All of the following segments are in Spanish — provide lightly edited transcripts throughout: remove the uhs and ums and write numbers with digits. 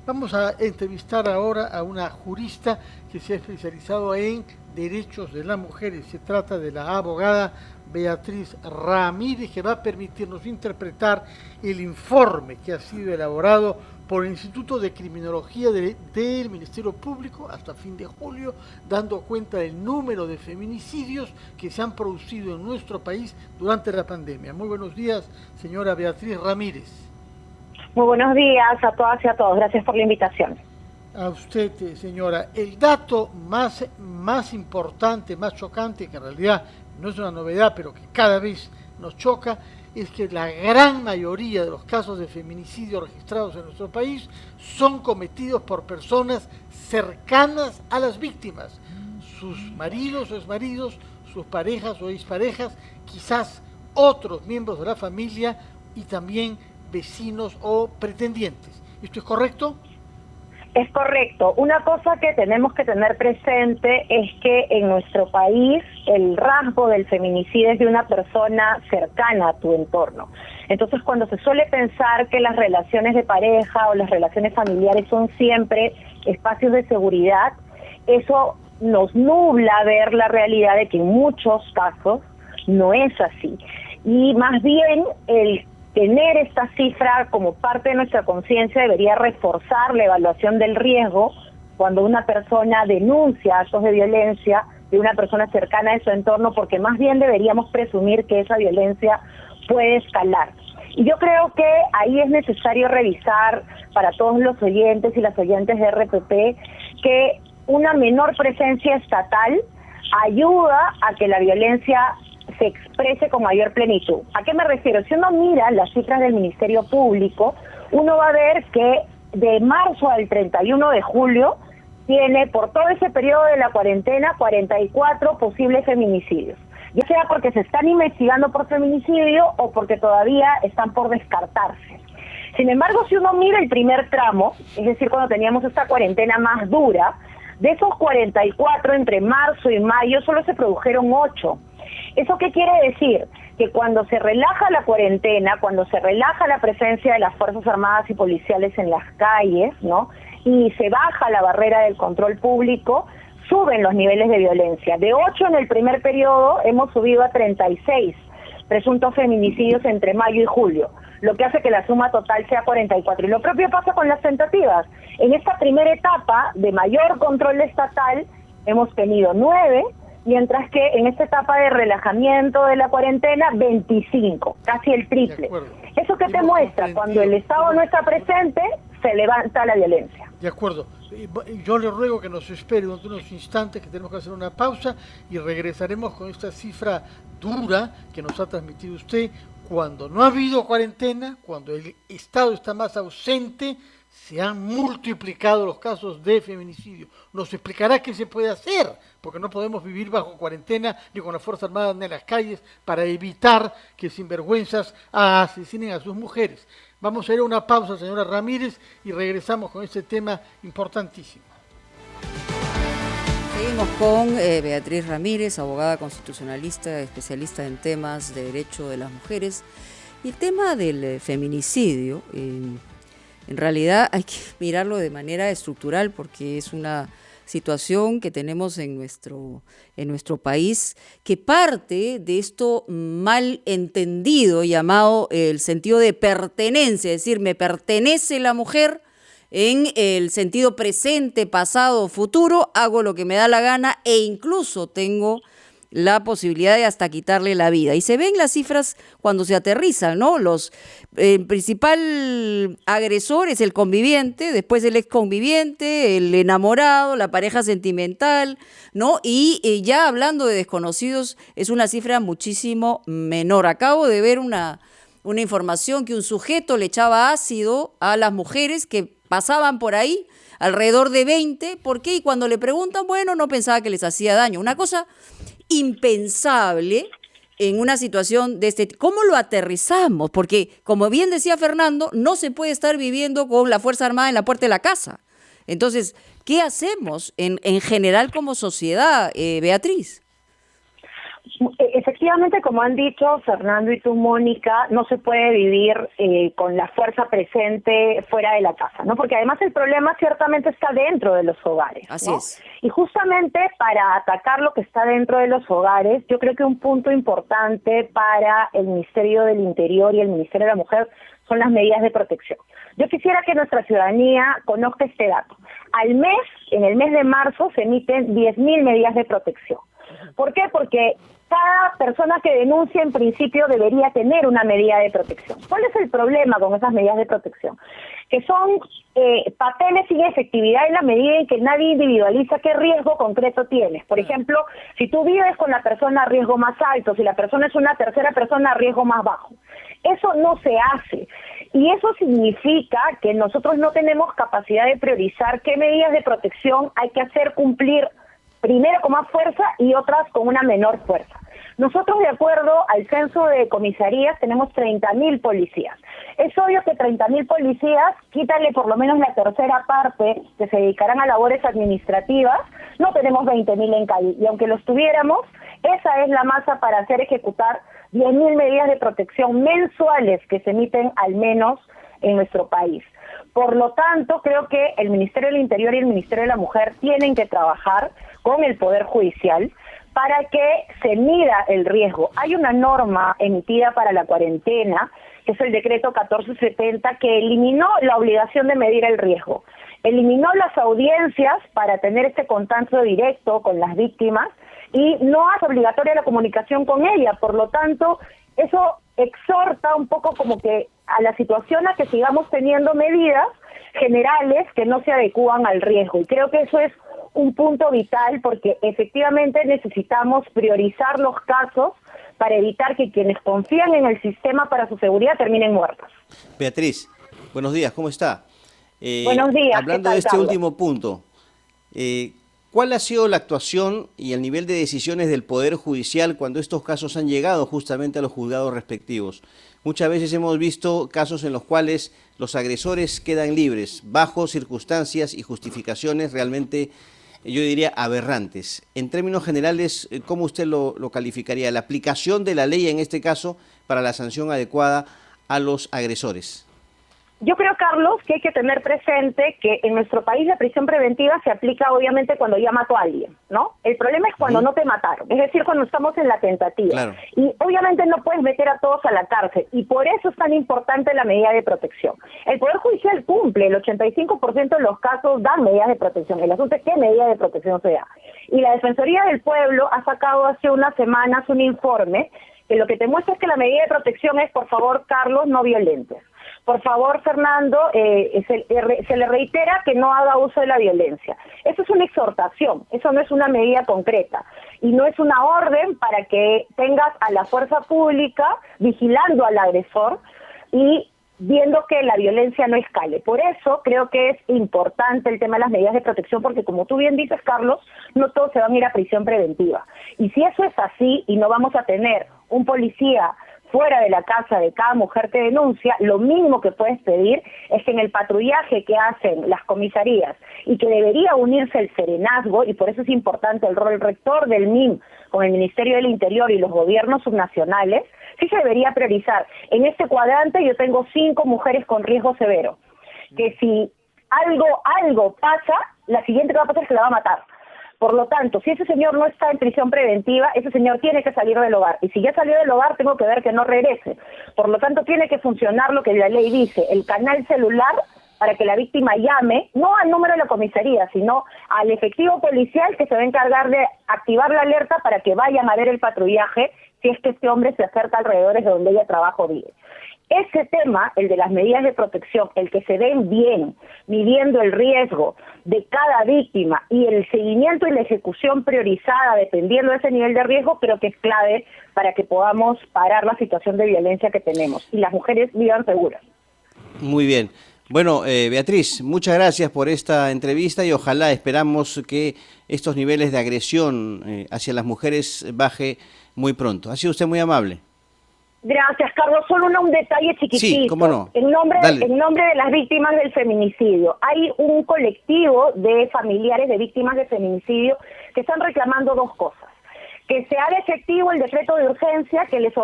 Vamos a entrevistar ahora a una jurista que se ha especializado en derechos de las mujeres. Se trata de la abogada Beatriz Ramírez, que va a permitirnos interpretar el informe que ha sido elaborado por el Instituto de Criminología del Ministerio Público hasta fin de julio, dando cuenta del número de feminicidios que se han producido en nuestro país durante la pandemia. Muy buenos días, señora Beatriz Ramírez. Muy buenos días a todas y a todos. Gracias por la invitación. A usted, señora. El dato más importante, más chocante, que en realidad no es una novedad, pero que cada vez nos choca, es que la gran mayoría de los casos de feminicidio registrados en nuestro país son cometidos por personas cercanas a las víctimas, sus maridos o exmaridos, sus parejas o exparejas, quizás otros miembros de la familia y también vecinos o pretendientes. ¿Esto es correcto? Es correcto. Una cosa que tenemos que tener presente es que en nuestro país el rasgo del feminicidio es de una persona cercana a tu entorno. Entonces, cuando se suele pensar que las relaciones de pareja o las relaciones familiares son siempre espacios de seguridad, eso nos nubla ver la realidad de que en muchos casos no es así. Y más bien el tener esta cifra como parte de nuestra conciencia debería reforzar la evaluación del riesgo cuando una persona denuncia actos de violencia de una persona cercana a su entorno, porque más bien deberíamos presumir que esa violencia puede escalar. Y yo creo que ahí es necesario revisar para todos los oyentes y las oyentes de RPP que una menor presencia estatal ayuda a que la violencia se exprese con mayor plenitud. ¿A qué me refiero? Si uno mira las cifras del Ministerio Público, uno va a ver que de marzo al 31 de julio tiene por todo ese periodo de la cuarentena 44 posibles feminicidios, ya sea porque se están investigando por feminicidio o porque todavía están por descartarse. Sin embargo, si uno mira el primer tramo, es decir, cuando teníamos esta cuarentena más dura, de esos 44 entre marzo y mayo solo se produjeron 8. ¿Eso qué quiere decir? Que cuando se relaja la cuarentena, cuando se relaja la presencia de las Fuerzas Armadas y policiales en las calles, ¿no?, y se baja la barrera del control público, suben los niveles de violencia. De 8 en el primer periodo hemos subido a 36 presuntos feminicidios entre mayo y julio, lo que hace que la suma total sea 44. Y lo propio pasa con las tentativas. En esta primera etapa de mayor control estatal hemos tenido 9, mientras que en esta etapa de relajamiento de la cuarentena, 25, casi el triple. ¿Eso qué te muestra? Cuando el Estado no está presente, se levanta la violencia. De acuerdo. Yo le ruego que nos espere durante unos instantes, que tenemos que hacer una pausa y regresaremos con esta cifra dura que nos ha transmitido usted. Cuando no ha habido cuarentena, cuando el Estado está más ausente, se han multiplicado los casos de feminicidio. Nos explicará qué se puede hacer, porque no podemos vivir bajo cuarentena ni con las Fuerzas Armadas en las calles para evitar que sinvergüenzas asesinen a sus mujeres. Vamos a ir a una pausa, señora Ramírez, y regresamos con este tema importantísimo. Seguimos con Beatriz Ramírez, abogada constitucionalista, especialista en temas de derecho de las mujeres. Y el tema del feminicidio, en realidad hay que mirarlo de manera estructural porque es una situación que tenemos en nuestro país que parte de esto mal entendido llamado el sentido de pertenencia, es decir, me pertenece la mujer en el sentido presente, pasado, futuro, hago lo que me da la gana e incluso tengo la posibilidad de hasta quitarle la vida. Y se ven las cifras cuando se aterrizan, ¿no? El principal agresor es el conviviente, después el exconviviente, el enamorado, la pareja sentimental, ¿no? Y ya hablando de desconocidos, es una cifra muchísimo menor. Acabo de ver una información que un sujeto le echaba ácido a las mujeres que pasaban por ahí, alrededor de 20. ¿Por qué? Y cuando le preguntan, bueno, no pensaba que les hacía daño. Una cosa impensable en una situación de este tipo. ¿Cómo lo aterrizamos? Porque, como bien decía Fernando, no se puede estar viviendo con la Fuerza Armada en la puerta de la casa. Entonces, ¿qué hacemos en general como sociedad, Beatriz? Efectivamente, como han dicho Fernando y tú, Mónica, no se puede vivir con la fuerza presente fuera de la casa, ¿no? Porque además el problema ciertamente está dentro de los hogares, Así ¿no? es. Y justamente para atacar lo que está dentro de los hogares, yo creo que un punto importante para el Ministerio del Interior y el Ministerio de la Mujer son las medidas de protección. Yo quisiera que nuestra ciudadanía conozca este dato. Al mes, en el mes de marzo, se emiten 10.000 medidas de protección. ¿Por qué? Porque cada persona que denuncia en principio debería tener una medida de protección. ¿Cuál es el problema con esas medidas de protección? Que son papeles sin efectividad en la medida en que nadie individualiza qué riesgo concreto tienes. Por ejemplo, si tú vives con la persona a riesgo más alto, si la persona es una tercera persona a riesgo más bajo. Eso no se hace. Y eso significa que nosotros no tenemos capacidad de priorizar qué medidas de protección hay que hacer cumplir primero con más fuerza y otras con una menor fuerza. Nosotros, de acuerdo al censo de comisarías, tenemos 30.000 policías. Es obvio que 30.000 policías, quítale por lo menos la tercera parte que se dedicarán a labores administrativas, no tenemos 20.000 en calle. Y aunque los tuviéramos, esa es la masa para hacer ejecutar 10.000 medidas de protección mensuales que se emiten al menos en nuestro país. Por lo tanto, creo que el Ministerio del Interior y el Ministerio de la Mujer tienen que trabajar con el Poder Judicial para que se mida el riesgo. Hay una norma emitida para la cuarentena, que es el decreto 1470, que eliminó la obligación de medir el riesgo. Eliminó las audiencias para tener este contacto directo con las víctimas y no hace obligatoria la comunicación con ella. Por lo tanto, eso exhorta un poco como que a la situación a que sigamos teniendo medidas generales que no se adecúan al riesgo. Y creo que eso es un punto vital porque efectivamente necesitamos priorizar los casos para evitar que quienes confían en el sistema para su seguridad terminen muertos. Beatriz, buenos días, ¿cómo está? Buenos días. Hablando de este último punto, ¿cuál ha sido la actuación y el nivel de decisiones del Poder Judicial cuando estos casos han llegado justamente a los juzgados respectivos? Muchas veces hemos visto casos en los cuales los agresores quedan libres bajo circunstancias y justificaciones realmente, yo diría, aberrantes. En términos generales, ¿cómo usted lo calificaría? La aplicación de la ley en este caso para la sanción adecuada a los agresores. Yo creo, Carlos, que hay que tener presente que en nuestro país la prisión preventiva se aplica obviamente cuando ya mató a alguien, ¿no? El problema es cuando no te mataron, es decir, cuando estamos en la tentativa. Claro. Y obviamente no puedes meter a todos a la cárcel, y por eso es tan importante la medida de protección. El Poder Judicial cumple, el 85% de los casos dan medidas de protección. El asunto es qué medida de protección se da. Y la Defensoría del Pueblo ha sacado hace unas semanas un informe que lo que te muestra es que la medida de protección es, por favor, Carlos, no violentes. Por favor, Fernando, se le reitera que no haga uso de la violencia. Eso es una exhortación, eso no es una medida concreta. Y no es una orden para que tengas a la fuerza pública vigilando al agresor y viendo que la violencia no escale. Por eso creo que es importante el tema de las medidas de protección, porque como tú bien dices, Carlos, no todos se van a ir a prisión preventiva. Y si eso es así y no vamos a tener un policía fuera de la casa de cada mujer que denuncia, lo mínimo que puedes pedir es que en el patrullaje que hacen las comisarías y que debería unirse el serenazgo, y por eso es importante el rol rector del MIM con el Ministerio del Interior y los gobiernos subnacionales, sí se debería priorizar. En este cuadrante yo tengo 5 mujeres con riesgo severo, que si algo pasa, la siguiente que va a pasar es que la va a matar. Por lo tanto, si ese señor no está en prisión preventiva, ese señor tiene que salir del hogar. Y si ya salió del hogar, tengo que ver que no regrese. Por lo tanto, tiene que funcionar lo que la ley dice, el canal celular para que la víctima llame, no al número de la comisaría, sino al efectivo policial que se va a encargar de activar la alerta para que vayan a ver el patrullaje si es que este hombre se acerca alrededor de donde ella trabaja o vive. Ese tema, el de las medidas de protección, el que se den bien, midiendo el riesgo de cada víctima y el seguimiento y la ejecución priorizada dependiendo de ese nivel de riesgo, creo que es clave para que podamos parar la situación de violencia que tenemos y las mujeres vivan seguras. Muy bien. Bueno, Beatriz, muchas gracias por esta entrevista y ojalá esperamos que estos niveles de agresión hacia las mujeres baje muy pronto. Ha sido usted muy amable. Gracias, Carlos. Solo un detalle chiquitito. Sí, cómo no. En nombre de las víctimas del feminicidio, hay un colectivo de familiares de víctimas de feminicidio que están reclamando 2 cosas. que se haga efectivo el decreto de urgencia que les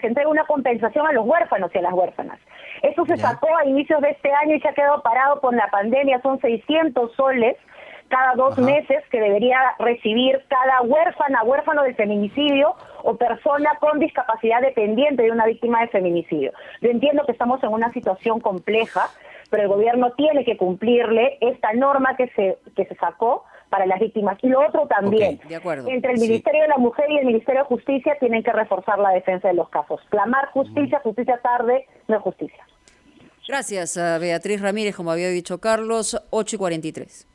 entregue una compensación a los huérfanos y a las huérfanas. Eso se sacó a inicios de este año y se ha quedado parado con la pandemia, son 600 soles cada 2 meses que debería recibir cada huérfano del feminicidio o persona con discapacidad dependiente de una víctima de feminicidio. Yo entiendo que estamos en una situación compleja, pero el gobierno tiene que cumplirle esta norma que se sacó para las víctimas. Y lo otro también, de acuerdo. entre el Ministerio de la Mujer y el Ministerio de Justicia tienen que reforzar la defensa de los casos. Clamar justicia, justicia tarde, no es justicia. Gracias a Beatriz Ramírez, como había dicho Carlos, 8:43.